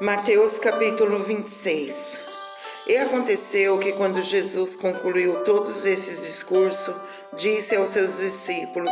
Mateus capítulo 26. E aconteceu que quando Jesus concluiu todos esses discursos, disse aos seus discípulos: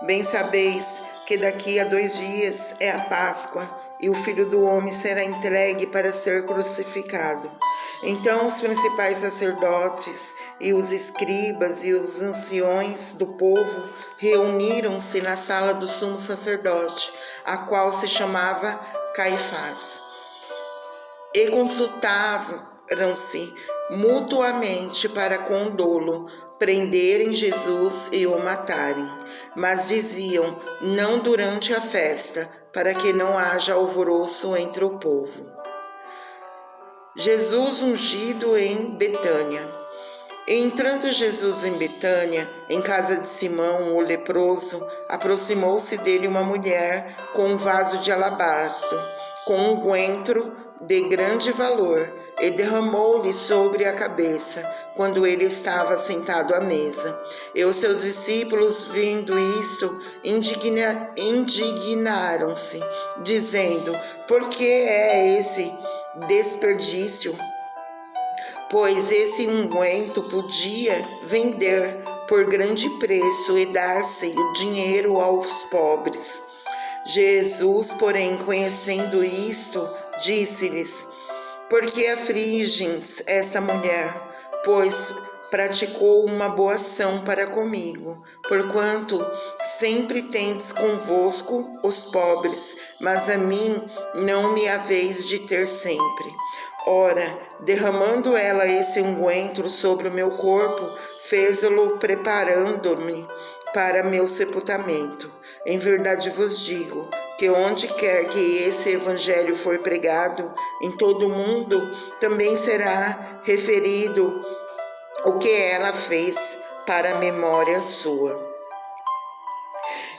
Bem sabeis que daqui a 2 dias é a Páscoa, e o Filho do Homem será entregue para ser crucificado. Então os principais sacerdotes e os escribas e os anciões do povo reuniram-se na sala do sumo sacerdote, a qual se chamava Caifás, e consultaram-se mutuamente para com dolo prenderem Jesus e o matarem. Mas diziam: não durante a festa, para que não haja alvoroço entre o povo. Jesus ungido em Betânia. Entrando Jesus em Betânia, em casa de Simão, o leproso, aproximou-se dele uma mulher com um vaso de alabastro, com unguento de grande valor, e derramou-lhe sobre a cabeça, quando ele estava sentado à mesa. E os seus discípulos, vendo isto, indignaram-se, dizendo: por que é esse desperdício? Pois esse unguento podia vender por grande preço e dar-se o dinheiro aos pobres. Jesus, porém, conhecendo isto, disse-lhes: por que afligens essa mulher? Pois praticou uma boa ação para comigo, porquanto sempre tendes convosco os pobres, mas a mim não me haveis de ter sempre. Ora, derramando ela esse unguento sobre o meu corpo, fez-lo preparando-me para meu sepultamento. Em verdade vos digo que onde quer que esse evangelho for pregado, em todo o mundo, também será referido o que ela fez para a memória sua.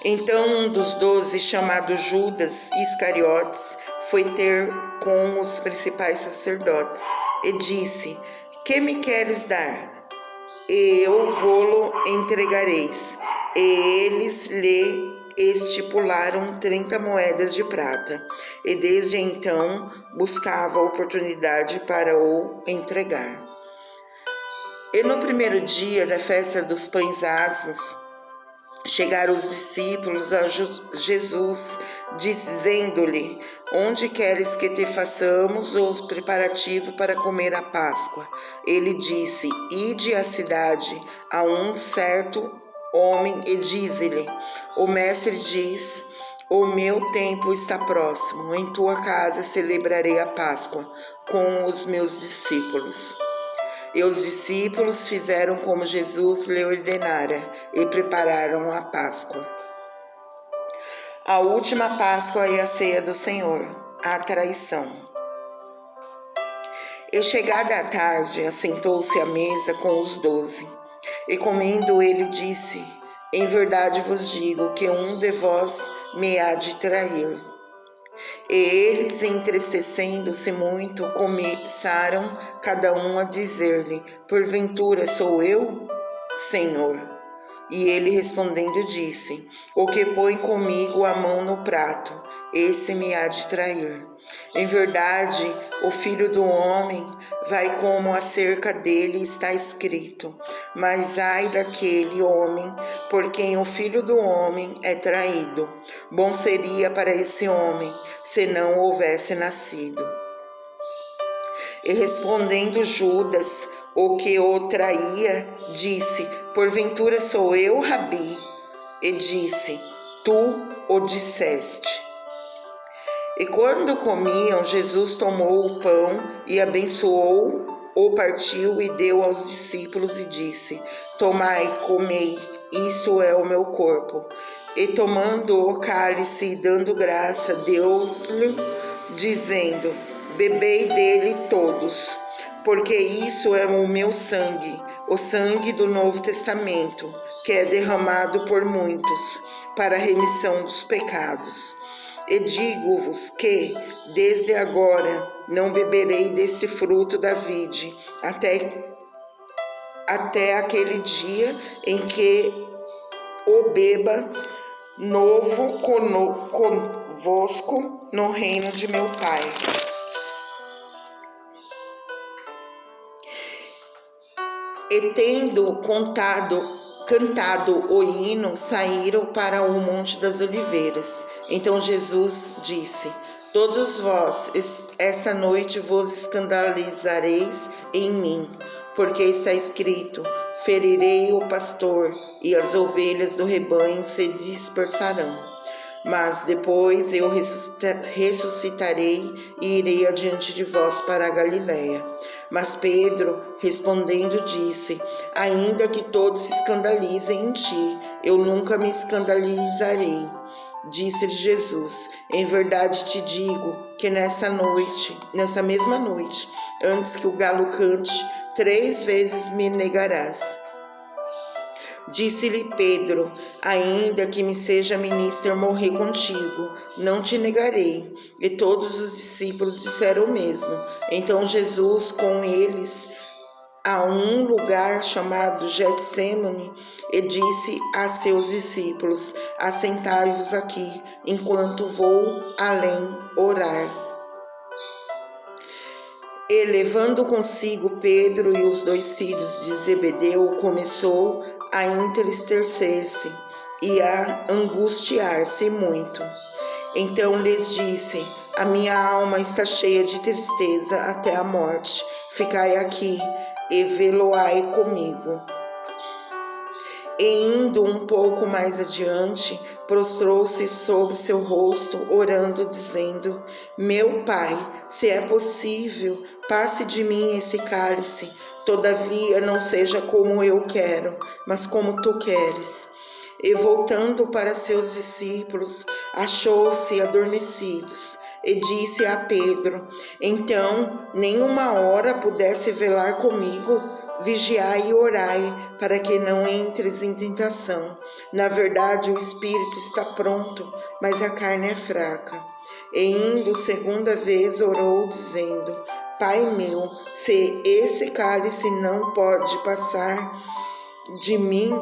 Então um dos 12, chamado Judas Iscariotes, foi ter com os principais sacerdotes e disse: que me queres dar? E eu vô-lo entregareis. E eles lhe estipularam 30 moedas de prata, e desde então buscava a oportunidade para o entregar. E no primeiro dia da festa dos pães asmos, chegaram os discípulos a Jesus, dizendo-lhe: onde queres que te façamos o preparativo para comer a Páscoa? Ele disse: ide à cidade a um certo homem e dize-lhe: o mestre diz: o meu tempo está próximo, em tua casa celebrarei a Páscoa com os meus discípulos. E os discípulos fizeram como Jesus lhe ordenara e prepararam a Páscoa. A última Páscoa e a ceia do Senhor, a traição. E chegada a tarde, assentou-se à mesa com os 12. E comendo, ele disse: em verdade vos digo que um de vós me há de trair. E eles, entristecendo-se muito, começaram cada um a dizer-lhe: porventura sou eu, Senhor? E ele respondendo disse: o que põe comigo a mão no prato, esse me há de trair. Em verdade, o Filho do Homem vai como acerca dele está escrito. Mas ai daquele homem por quem o Filho do Homem é traído. Bom seria para esse homem se não houvesse nascido. E respondendo Judas, o que o traía, disse: porventura sou eu, Rabi? E disse: tu o disseste. E quando comiam, Jesus tomou o pão e abençoou, o partiu e deu aos discípulos e disse: tomai, comei, isto é o meu corpo. E tomando o cálice e dando graça, deu-lhe, dizendo: bebei dele todos, porque isso é o meu sangue, o sangue do Novo Testamento, que é derramado por muitos para a remissão dos pecados. E digo-vos que, desde agora, não beberei deste fruto da vide, até aquele dia em que o beba novo convosco no reino de meu Pai. E tendo cantado o hino, saíram para o Monte das Oliveiras. Então Jesus disse: Todos vós, esta noite vos escandalizareis em mim, porque está escrito: ferirei o pastor, e as ovelhas do rebanho se dispersarão. Mas depois eu ressuscitarei e irei adiante de vós para a Galiléia. Mas Pedro, respondendo, disse: Ainda que todos se escandalizem em ti, eu nunca me escandalizarei. Disse-lhe Jesus: Em verdade te digo que nessa mesma noite, antes que o galo cante, 3 vezes me negarás. Disse-lhe Pedro: Ainda que me seja ministro morrer contigo, não te negarei. E todos os discípulos disseram o mesmo. Então Jesus, com eles, a um lugar chamado Getsêmani, e disse a seus discípulos: Assentai-vos aqui, enquanto vou além orar. E levando consigo Pedro e os 2 filhos de Zebedeu, começou a entristecer-se e a angustiar-se muito. Então lhes disse: A minha alma está cheia de tristeza até a morte. Ficai aqui e veloai comigo. E indo um pouco mais adiante, prostrou-se sobre seu rosto, orando, dizendo: Meu Pai, se é possível, passe de mim esse cálice. Todavia não seja como eu quero, mas como tu queres. E voltando para seus discípulos, achou-se adormecidos. E disse a Pedro: Então, nem uma hora pudesse velar comigo? Vigiai e orai, para que não entres em tentação. Na verdade, o espírito está pronto, mas a carne é fraca. E indo 2ª vez, orou, dizendo: Pai meu, se esse cálice não pode passar de mim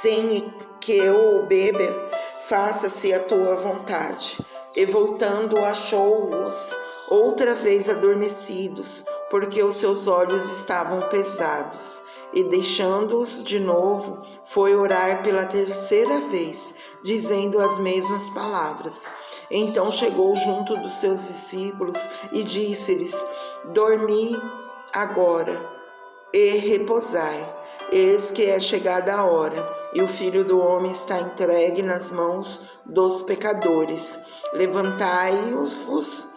sem que eu o beba, faça-se a tua vontade. E voltando, achou-os outra vez adormecidos, porque os seus olhos estavam pesados. E deixando-os de novo, foi orar pela 3ª vez, dizendo as mesmas palavras. Então chegou junto dos seus discípulos e disse-lhes: Dormi agora e repousai. Eis que é chegada a hora, e o Filho do Homem está entregue nas mãos dos pecadores. Levantai-vos,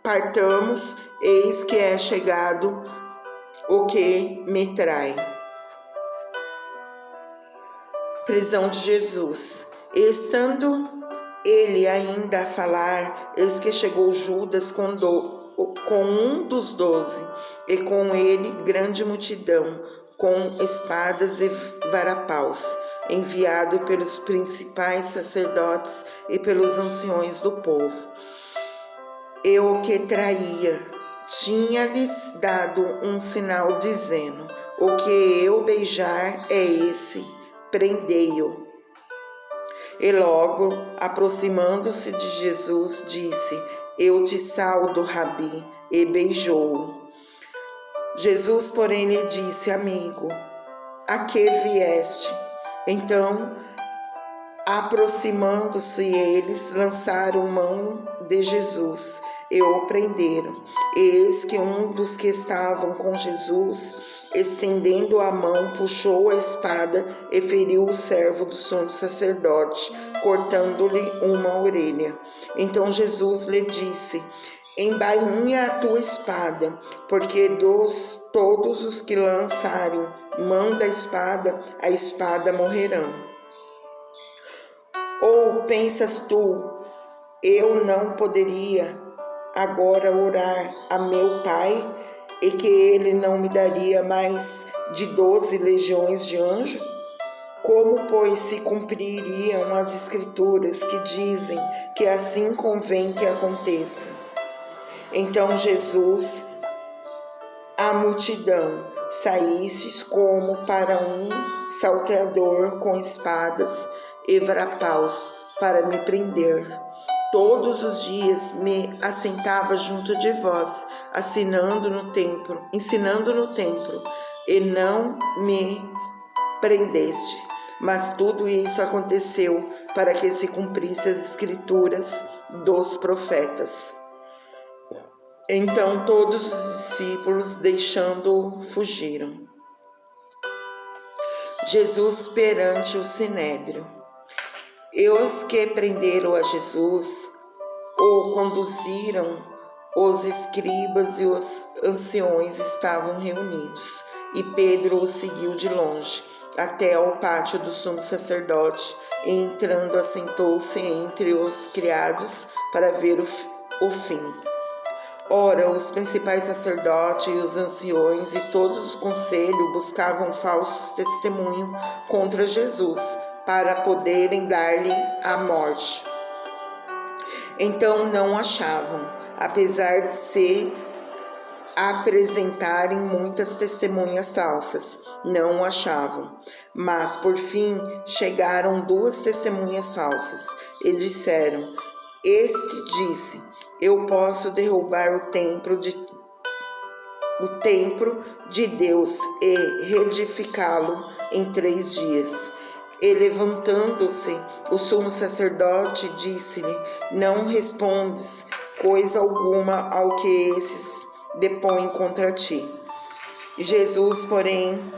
partamos, eis que é chegado o que me trai. Prisão de Jesus. Estando ele ainda a falar, eis que chegou Judas com um dos 12, e com ele grande multidão, com espadas e varapaus, enviado pelos principais sacerdotes e pelos anciões do povo. E o que traía tinha-lhes dado um sinal, dizendo: O que eu beijar é esse, prendei-o. E logo, aproximando-se de Jesus, disse: Eu te saudo, Rabi, e beijou-o. Jesus, porém, lhe disse: Amigo, a que vieste? Então, aproximando-se eles, lançaram mão de Jesus e o prenderam. Eis que um dos que estavam com Jesus, estendendo a mão, puxou a espada e feriu o servo do sumo sacerdote, cortando-lhe uma orelha. Então Jesus lhe disse: Embainha a tua espada, porque todos os que lançarem mão da espada, a espada morrerão. Ou pensas tu, eu não poderia agora orar a meu Pai, e que ele não me daria mais de 12 legiões de anjos? Como, pois, se cumpririam as Escrituras que dizem que assim convém que aconteça? Então Jesus, a multidão, saístes como para um salteador com espadas e varapaus para me prender. Todos os dias me assentava junto de vós, ensinando no templo, e não me prendeste. Mas tudo isso aconteceu para que se cumprisse as escrituras dos profetas. Então todos os discípulos, deixando-o, fugiram. Jesus perante o Sinédrio. E os que prenderam a Jesus o conduziram, os escribas e os anciões estavam reunidos, e Pedro o seguiu de longe, até ao pátio do sumo sacerdote, e entrando assentou-se entre os criados para ver o fim. Ora, os principais sacerdotes e os anciões e todos o conselho buscavam falso testemunho contra Jesus, para poderem dar-lhe a morte. Então não achavam, apesar de se apresentarem muitas testemunhas falsas, não achavam. Mas por fim chegaram 2 testemunhas falsas e disseram: Este disse: Eu posso derrubar o templo de Deus e reedificá-lo em 3 dias. E levantando-se, o sumo sacerdote disse-lhe: Não respondes coisa alguma ao que esses depõem contra ti. Jesus, porém,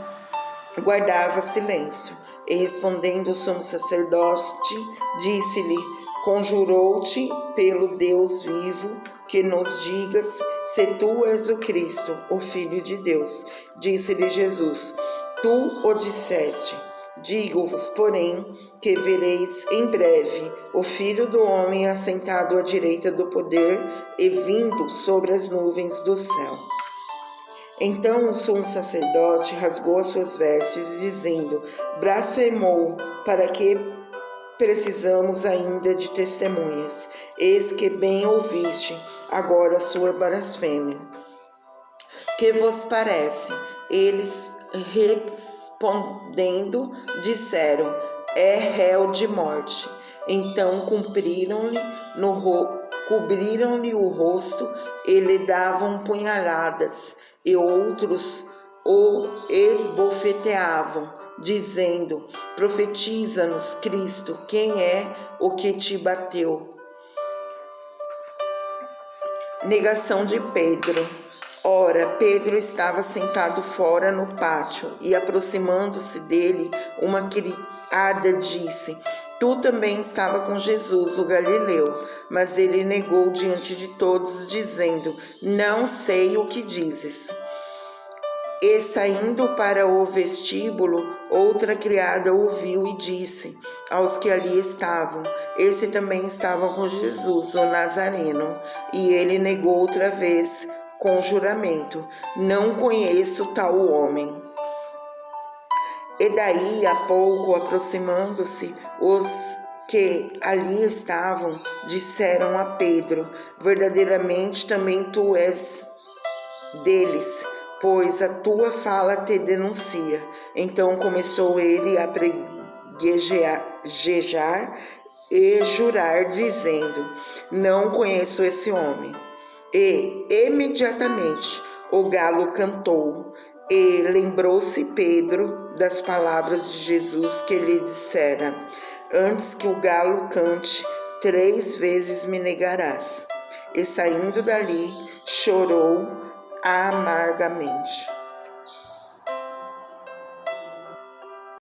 guardava silêncio. E respondendo o sumo sacerdote, disse-lhe: Conjurou-te pelo Deus vivo que nos digas se tu és o Cristo, o Filho de Deus. Disse-lhe Jesus: Tu o disseste. Digo-vos, porém, que vereis em breve o Filho do Homem assentado à direita do poder e vindo sobre as nuvens do céu. Então o sumo sacerdote rasgou as suas vestes, dizendo: Blasfemou, para que precisamos ainda de testemunhas? Eis que bem ouviste agora a sua blasfêmia. Que vos parece? Eles respondendo, disseram: É réu de morte. Então cobriram-lhe o rosto e lhe davam punhaladas, e outros o esbofeteavam, dizendo: Profetiza-nos, Cristo, quem é o que te bateu? Negação de Pedro. Ora, Pedro estava sentado fora no pátio, e aproximando-se dele, uma criada disse: Tu também estava com Jesus, o Galileu. Mas ele negou diante de todos, dizendo: Não sei o que dizes. E saindo para o vestíbulo, outra criada ouviu e disse aos que ali estavam: Esse também estava com Jesus, o Nazareno. E ele negou outra vez, com juramento: Não conheço tal homem. E daí a pouco, aproximando-se, os que ali estavam disseram a Pedro: Verdadeiramente também tu és deles, pois a tua fala te denuncia. Então começou ele a preguejar e jurar, dizendo: Não conheço esse homem. E imediatamente o galo cantou, e lembrou-se Pedro das palavras de Jesus que lhe dissera: Antes que o galo cante, 3 vezes me negarás. E saindo dali, chorou amargamente.